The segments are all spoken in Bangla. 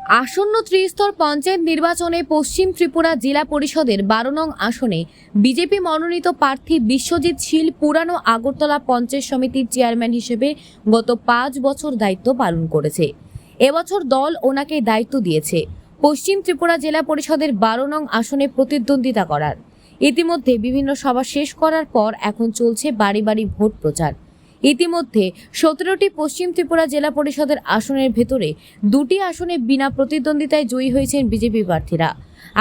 আসন্ন ত্রিস্তর পঞ্চায়েত নির্বাচনে পশ্চিম ত্রিপুরা জেলা পরিষদের 12 নং আসনে বিজেপি মনোনীত প্রার্থী বিশ্বজিৎ শীল পুরানো আগরতলা পঞ্চায়েত সমিতির চেয়ারম্যান হিসেবে গত 5 বছর দায়িত্ব পালন করেছে। এবছর দল ওনাকে দায়িত্ব দিয়েছে পশ্চিম ত্রিপুরা জেলা পরিষদের 12 নং আসনে প্রতিদ্বন্দ্বিতা করার। ইতিমধ্যে বিভিন্ন সভা শেষ করার পর এখন চলছে বাড়ি বাড়ি ভোট প্রচার। ইতিমধ্যে 17টি পশ্চিম ত্রিপুরা জেলা পরিষদের আসনের ভেতরে 2টি আসনে বিনা প্রতিদ্বন্দ্বিতায় জয়ী হয়েছেন বিজেপি প্রার্থীরা।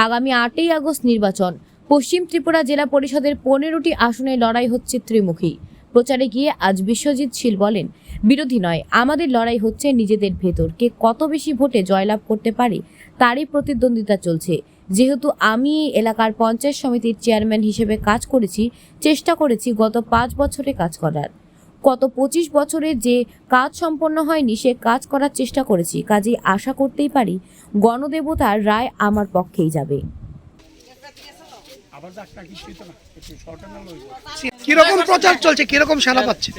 আগামী 8ই আগস্ট নির্বাচন। পশ্চিম ত্রিপুরা জেলা পরিষদের 15টি আসনে লড়াই হচ্ছে ত্রিমুখী। প্রচারে গিয়ে আজ বিশ্বজিৎ শীল বলেন, বিরোধী নয়, আমাদের লড়াই হচ্ছে নিজেদের ভেতর, কে কত বেশি ভোটে জয়লাভ করতে পারে তারই প্রতিদ্বন্দ্বিতা চলছে। যেহেতু আমি এই এলাকার পঞ্চায়েত সমিতির চেয়ারম্যান হিসেবে কাজ করেছি, চেষ্টা করেছি গত 5 বছরে কাজ করার। গত 25 বছরে যে কাজ সম্পন্ন হয়নি সে কাজ করার চেষ্টা করেছি, কাজেই আশা করতেই পারি গণদেবতার রায় আমার পক্ষেই যাবে। কিরকম প্রচার চলছে, কিরকম সাড়া পাচ্ছে?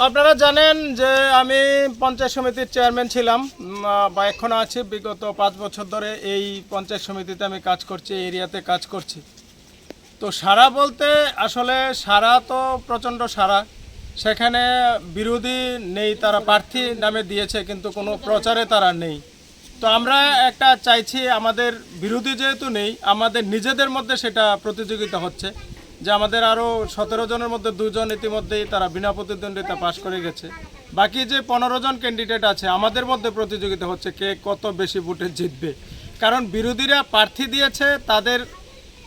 আপনারা জানেন যে আমি পঞ্চায়েত সমিতির চেয়ারম্যান ছিলাম বা এখনো আছি। বিগত 5 বছর ধরে এই পঞ্চায়েত সমিতিতে আমি কাজ করছি, এই এরিয়াতে কাজ করছি। তো সারা বলতে আসলে সারা তো প্রচণ্ড সারা, সেখানে বিরোধী নেই, তারা প্রার্থী নামে দিয়েছে কিন্তু কোনো প্রচারে তারা নেই। তো আমরা একটা চাইছি, আমাদের বিরোধী যেহেতু নেই, আমাদের নিজেদের মধ্যে সেটা প্রতিযোগিতা হচ্ছে যে আমাদের আরও 17 জনের মধ্যে 2 জন ইতিমধ্যেই তারা বিনা প্রতিদ্বন্দ্বিতা পাশ করে গেছে। বাকি যে 15 জন ক্যান্ডিডেট আছে আমাদের মধ্যে প্রতিযোগিতা হচ্ছে কে কত বেশি ভোটে জিতবে। কারণ বিরোধীরা প্রার্থী দিয়েছে, তাদের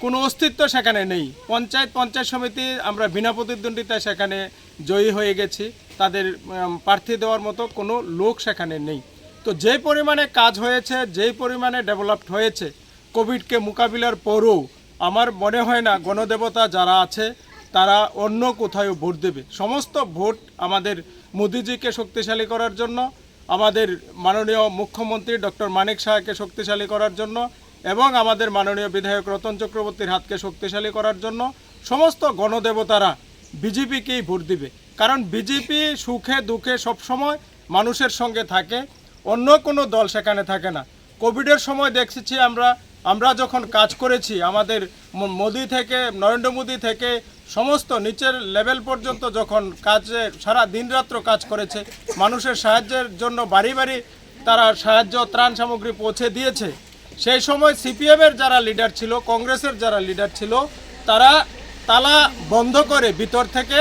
কোনো অস্তিত্ব সেখানে নেই। পঞ্চায়েত সমিতি আমরা বিনা প্রতিদ্বন্দ্বিতায় সেখানে জয়ী হয়ে গেছি, তাদের প্রার্থী দেওয়ার মতো কোনো লোক সেখানে নেই। তো যেই পরিমাণে কাজ হয়েছে, যেই পরিমাণে ডেভেলপড হয়েছে কোভিডকে মোকাবিলার পরও, আমার মনে হয় না গণদেবতা যারা আছে তারা অন্য কোথাও ভোট দেবে। সমস্ত ভোট আমাদের মোদিজিকে শক্তিশালী করার জন্য, আমাদের মাননীয় মুখ্যমন্ত্রী ডক্টর মানিক সাহাকে শক্তিশালী করার জন্য এবং আমাদের মাননীয় বিধায়ক রতন চক্রবর্তীর হাতকে শক্তিশালী করার জন্য সমস্ত গণদেবতারা বিজেপিকেই ভোট দিবে। কারণ বিজেপি সুখে দুঃখে সবসময় মানুষের সঙ্গে থাকে, অন্য কোনো দল সেখানে থাকে না। কোভিডের সময় দেখেছি আমরা যখন কাজ করেছি, আমাদের মোদি থেকে, নরেন্দ্র মোদি থেকে সমস্ত নিচের লেভেল পর্যন্ত যখন কাজে সারা দিনরাত্র কাজ করেছে, মানুষের সাহায্যের জন্য বাড়ি বাড়ি তারা সাহায্য ত্রাণ সামগ্রী পৌঁছে দিয়েছে। সেই সময় সিপিএমের যারা লিডার ছিল, কংগ্রেসের যারা লিডার ছিল, তারা তালা বন্ধ করে ভিতর থেকে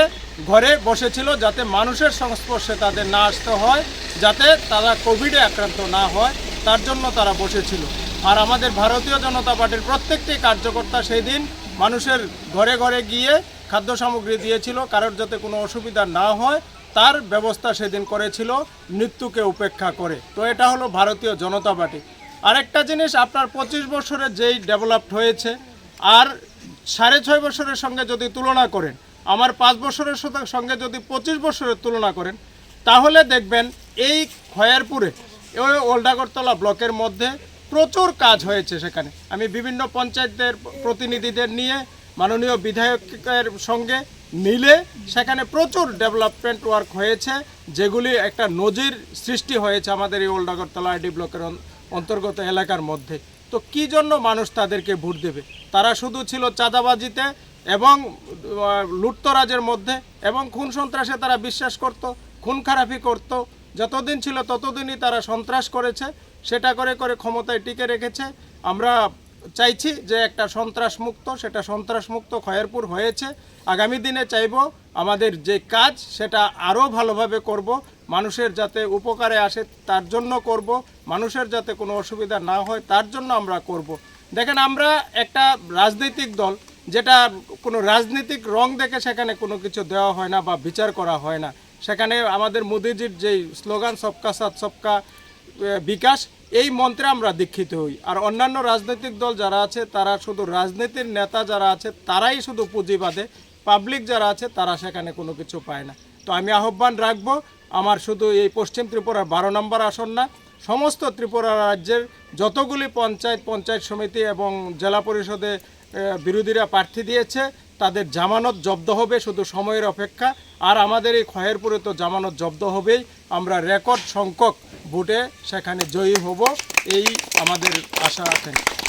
ঘরে বসেছিল যাতে মানুষের সংস্পর্শে তাদের না আসতে হয়, যাতে তারা কোভিডে আক্রান্ত না হয়, তার জন্য তারা বসেছিল। আর আমাদের ভারতীয় জনতা পার্টির প্রত্যেকটি কার্যকর্তা সেই দিন মানুষের ঘরে ঘরে গিয়ে খাদ্য সামগ্রী দিয়েছিল, কারোর যাতে কোনো অসুবিধা না হয় তার ব্যবস্থা সেদিন করেছিল, মৃত্যুকে উপেক্ষা করে। তো এটা হলো ভারতীয় জনতা পার্টি। আরেকটা জিনিস, আপনার 25 বছরে যেই ডেভেলপড হয়েছে আর 6.5 বছরের সঙ্গে যদি তুলনা করেন, আমার 5 বছরের সঙ্গে যদি 25 বছরের তুলনা করেন, তাহলে দেখবেন এই খয়ারপুরে ওই ওল্ড আগরতলা ব্লকের মধ্যে প্রচুর কাজ হয়েছে। সেখানে আমি বিভিন্ন পঞ্চায়েতের প্রতিনিধিদের নিয়ে, মাননীয় বিধায়কের সঙ্গে মিলে সেখানে প্রচুর ডেভেলপমেন্ট ওয়ার্ক হয়েছে, যেগুলি একটা নজির সৃষ্টি হয়েছে আমাদের এই ওল্ড আগরতলা আইডি ব্লকের অন্তর্গত এলাকার মধ্যে। তো কী জন্য মানুষ তাদেরকে ভোট দেবে? তারা শুধু ছিল চাঁদাবাজিতে এবং লুটতরাজের মধ্যে এবং খুন সন্ত্রাসে তারা বিশ্বাস করত, খুন খারাপি করত। যতদিন ছিল ততদিনই তারা সন্ত্রাস করেছে, সেটা করে করে ক্ষমতায় টিকে রেখেছে। আমরা চাইছি যে একটা সন্ত্রাসমুক্ত খয়েরপুর হয়েছে। আগামী দিনে চাইব আমাদের যে কাজ সেটা আরও ভালোভাবে করব, মানুষের যাতে উপকারে আসে তার জন্য করব, মানুষের যাতে কোনো অসুবিধা না হয় তার জন্য আমরা করব। দেখেন, আমরা একটা রাজনৈতিক দল, যেটা কোনো রাজনৈতিক রং দেখে সেখানে কোনো কিছু দেওয়া হয় না বা বিচার করা হয় না। সেখানে আমাদের মোদিজির যেই স্লোগান সবকা সাথ সবকা বিকাশ, এই মন্ত্রে আমরা দীক্ষিত হই। আর অন্যান্য রাজনৈতিক দল যারা আছে তারা শুধু রাজনীতির নেতা যারা আছে তারাই শুধু পুঁজি বাঁধে, পাবলিক যারা আছে তারা সেখানে কোনো কিছু পায় না। তো আমি আহ্বান রাখবো, আমার শুধু এই পশ্চিম ত্রিপুরার 12 নম্বর আসন না, সমস্ত ত্রিপুরা রাজ্যের যতগুলি পঞ্চায়েত সমিতি এবং জেলা পরিষদে বিরোধীরা প্রার্থী দিয়েছে তাদের জামানত জব্দ হবে, শুধু সময়ের অপেক্ষা। আর আমাদের এই খয়েরপুরে তো জামানত জব্দ হবেই, আমরা রেকর্ড সংখ্যক ভোটে সেখানে জয়ী হব, এই আমাদের আশা রাখেন।